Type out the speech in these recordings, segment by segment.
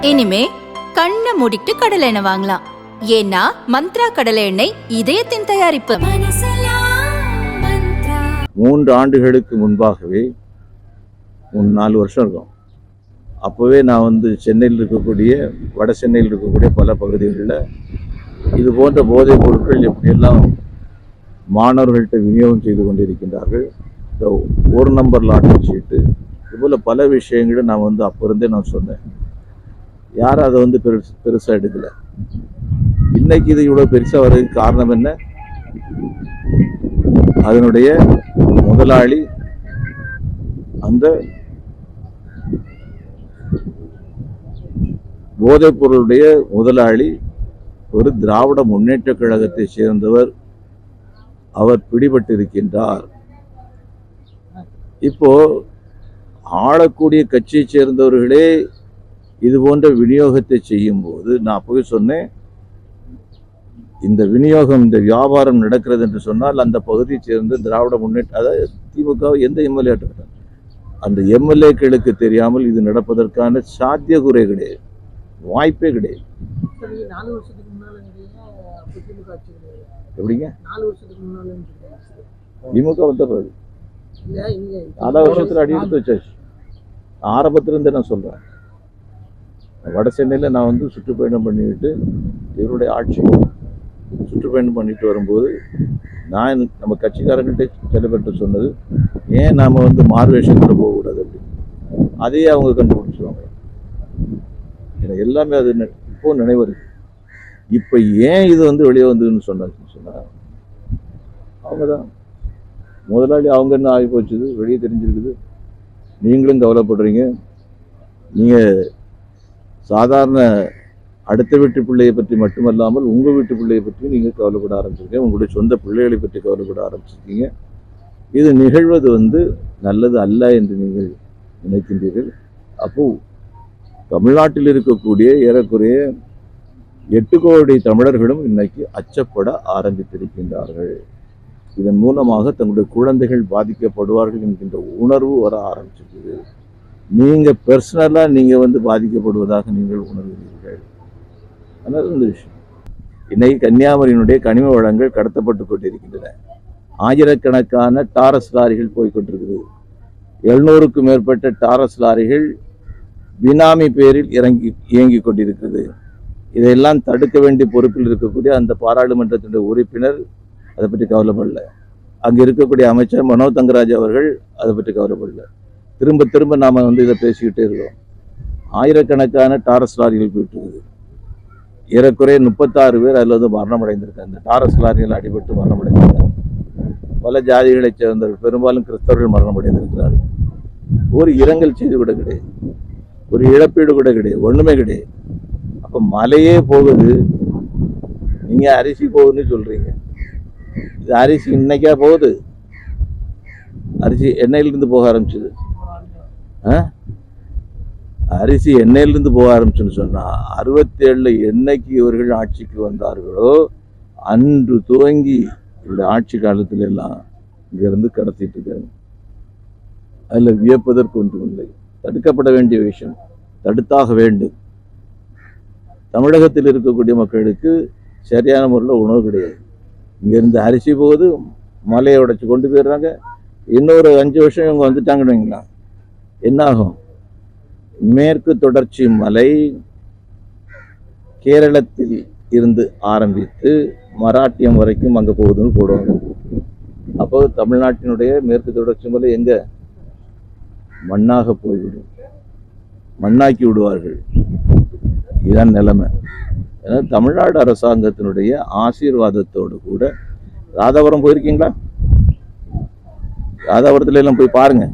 இனிமே கண்ணை மூடிட்டு கடலை எண்ணெய் வாங்கலாம். ஏன்னா மந்த்ரா கடலை எண்ணெய் இதயத்தின் தயாரிப்பு. 3 ஆண்டுகளுக்கு முன்பாகவே 4 வருஷம் இருக்கும். அப்போவே நான் சென்னையில் இருக்கக்கூடிய வட சென்னையில் இருக்கக்கூடிய பல பகுதிகளில் இது போன்ற போதைப் பொருட்கள் எப்படியெல்லாம் மாணவர்கள்ட்ட விநியோகம் செய்து கொண்டிருக்கின்றார்கள், ஒரு நம்பர் லாட்டரி சீட்டு, இதுபோல் பல விஷயங்களை நான் அப்போ இருந்தே நான் சொன்னேன். யாரும் அதை பெருசாக எடுக்கலை. இன்னைக்கு இது இவ்வளோ பெருசாக வர்றதுக்கு காரணம் என்ன? அதனுடைய முதலாளி, அந்த போதைப் பொருளுடைய முதலாளி ஒரு திராவிட முன்னேற்ற கழகத்தை சேர்ந்தவர். அவர் பிடிபட்டிருக்கின்றார். இப்போ ஆளக்கூடிய கட்சியை சேர்ந்தவர்களே இது போன்ற விநியோகத்தை செய்யும் போது நான் அப்பவே சொன்னேன், இந்த விநியோகம், இந்த வியாபாரம் நடக்கிறது என்று சொன்னால் அந்த பகுதியை சேர்ந்த திராவிட முன்னேற்ற, அதாவது திமுக எந்த எம்எல்ஏ, அந்த எம்எல்ஏக்களுக்கு தெரியாமல் இது நடப்பதற்கான சாத்தியக்கூறே கிடையாது, வாய்ப்பே கிடையாது. எப்படிங்க 4 வருஷத்துக்கு முன்னால திமுக வந்துடுறது 4 வருஷத்துல அடி எடுத்து வச்சாச்சு. ஆரம்பத்திலிருந்து நான் சொல்றேன், வட சென்னையில் நான் சுற்றுப்பயணம் பண்ணிவிட்டு இவருடைய ஆட்சி சுற்றுப்பயணம் பண்ணிட்டு வரும்போது நான் நம்ம கட்சிக்காரங்கள்ட்ட சில பேர்கிட்ட சொன்னது, ஏன் நாம் மார்வேஷத்தில் போகக்கூடாது அப்படின்னு. அதையே அவங்க கண்டுபிடிச்சிருவாங்க. எனக்கு எல்லாமே அது இப்போ நினைவு இருக்கு. இப்போ ஏன் இது வெளியே வந்ததுன்னு சொன்னார் அவங்க தான் முதலாளி. அவங்க என்ன ஆகி போச்சுது, வெளியே தெரிஞ்சிருக்குது. நீங்களும் கவலைப்படுறீங்க. நீங்கள் சாதாரண அடுத்த வீட்டு பிள்ளையை பற்றி மட்டுமல்லாமல் உங்கள் வீட்டு பிள்ளையை பற்றி நீங்கள் கவலைப்பட ஆரம்பிச்சிருக்கீங்க. உங்களுடைய சொந்த பிள்ளைகளை பற்றி கவலைப்பட ஆரம்பிச்சிருக்கீங்க. இது நிகழ்வது நல்லது அல்ல என்று நீங்கள் நினைக்கின்றீர்கள். அப்போ தமிழ்நாட்டில் இருக்கக்கூடிய ஏறக்குறைய 8 கோடி தமிழர்களும் இன்னைக்கு அச்சப்பட ஆரம்பித்திருக்கின்றார்கள். இதன் மூலமாக தங்களுடைய குழந்தைகள் பாதிக்கப்படுவார்கள் என்கின்ற உணர்வு வர ஆரம்பிச்சிருக்குது. நீங்கள் பர்சனலாக நீங்கள் பாதிக்கப்படுவதாக நீங்கள் உணர்கிறீர்கள். அதனால் இந்த விஷயம் இன்னைக்கு கன்னியாகுமரியினுடைய கனிம வளங்கள் கடத்தப்பட்டு கொண்டிருக்கின்றன. ஆயிரக்கணக்கான டாரஸ் லாரிகள் போய்கொண்டிருக்குது. 700க்கும் மேற்பட்ட டாரஸ் லாரிகள் பினாமி பேரில் இயங்கிக் கொண்டிருக்கிறது. இதையெல்லாம் தடுக்க வேண்டிய பொறுப்பில் இருக்கக்கூடிய அந்த பாராளுமன்றத்தினுடைய உறுப்பினர் அதை பற்றி கவலைப்படல. அங்கே இருக்கக்கூடிய அமைச்சர் மனோ தங்கராஜ் அவர்கள் அதை பற்றி கவலைப்படல. திரும்ப திரும்ப நாம் இதை பேசிக்கிட்டே இருக்கோம். ஆயிரக்கணக்கான டாரஸ் லாரிகள் போயிட்டு இருக்குது. ஏறக்குறைய 36 பேர் அதில் மரணமடைந்திருக்காங்க. இந்த டாரஸ் லாரிகள் அடிபட்டு மரணமடைந்திருக்காங்க. பல ஜாதிகளைச் சேர்ந்தவர்கள், பெரும்பாலும் கிறிஸ்தவர்கள் மரணமடைந்திருக்கிறார்கள். ஒரு இரங்கல் செய்தி கூட கிடையாது, ஒரு இழப்பீடு கூட கிடையாது, ஒன்றுமே கிடையாது. அப்போ மலையே போகுது, நீங்கள் அரிசி போகுதுன்னு சொல்கிறீங்க. இது அரிசி இன்னைக்கா போகுது? அரிசி எண்ணெயிலிருந்து போக ஆரம்பிச்சுது. அரிசி எண்ணெயிலிருந்து போக ஆரம்பிச்சுன்னு சொன்னால் 67 என்னைக்கு இவர்கள் ஆட்சிக்கு வந்தார்களோ அன்று துவங்கி இவருடைய ஆட்சி காலத்துல எல்லாம் இங்கிருந்து கடத்திட்டு இருக்காங்க. அதில் வியப்பதற்கு ஒன்றும் இல்லை. தடுக்கப்பட வேண்டிய விஷயம், தடுத்தாக வேண்டும். தமிழகத்தில் இருக்கக்கூடிய மக்களுக்கு சரியான முறையில் உணவு கிடையாது. இங்கேருந்து அரிசி போகுது, மலையை உடைச்சி கொண்டு போயிடுறாங்க. இன்னொரு 5 வருஷம் இவங்க வந்துட்டாங்கன்னு வைங்களா, என்ன ஆகும்? மேற்கு தொடர்ச்சி மலை கேரளத்தில் இருந்து ஆரம்பித்து மராட்டியம் வரைக்கும் அங்கே போகுதுன்னு போடுவாங்க. அப்போ தமிழ்நாட்டினுடைய மேற்கு தொடர்ச்சி மலை எங்கே? மண்ணாக போய்விடும், மண்ணாக்கி விடுவார்கள். இதுதான் நிலைமை. ஏன்னா தமிழ்நாடு அரசாங்கத்தினுடைய ஆசீர்வாதத்தோடு கூட ராதாபுரம் போயிருக்கீங்களா? ராதாபுரத்துல எல்லாம் போய் பாருங்க,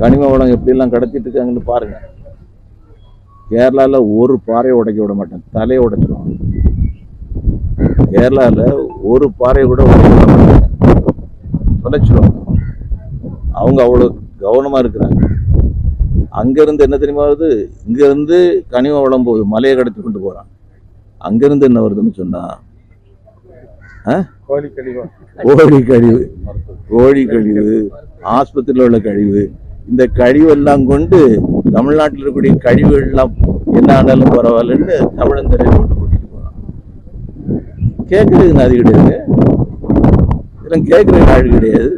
கனிம வளம் எப்படியெல்லாம் கடத்திட்டு இருக்காங்கன்னு பாருங்க. கேரளாவில் ஒரு பாறையை உடைக்க விட மாட்டாங்க, தலையை உடைச்சிடுவாங்க. கேரளாவில் ஒரு பாறையை கூட உடைக்க விட மாட்டாங்க, தொலைச்சிடுவாங்க. அவங்க அவ்வளோ கவனமாக இருக்கிறாங்க. அங்கேருந்து என்ன தெரியுமா வருது? இங்கேருந்து கனிம வளம் போகுது, மலையை கடத்தி கொண்டு போகிறான். அங்கேருந்து என்ன வருதுன்னு சொன்னால் கோழி கழிவு, ஆஸ்பத்திரியில் உள்ள கழிவு, இந்த கழிவெல்லாம் கொண்டு தமிழ்நாட்டில் இருக்கக்கூடிய கழிவுகள்லாம் என்ன ஆனாலும் பரவாயில்லன்னு தமிழன் தரையை கொண்டு கூட்டிட்டு போறான். கேட்கறதுக்கு அது கிடையாது, இதெல்லாம் கேட்கறதுக்கு ஆள் கிடையாது.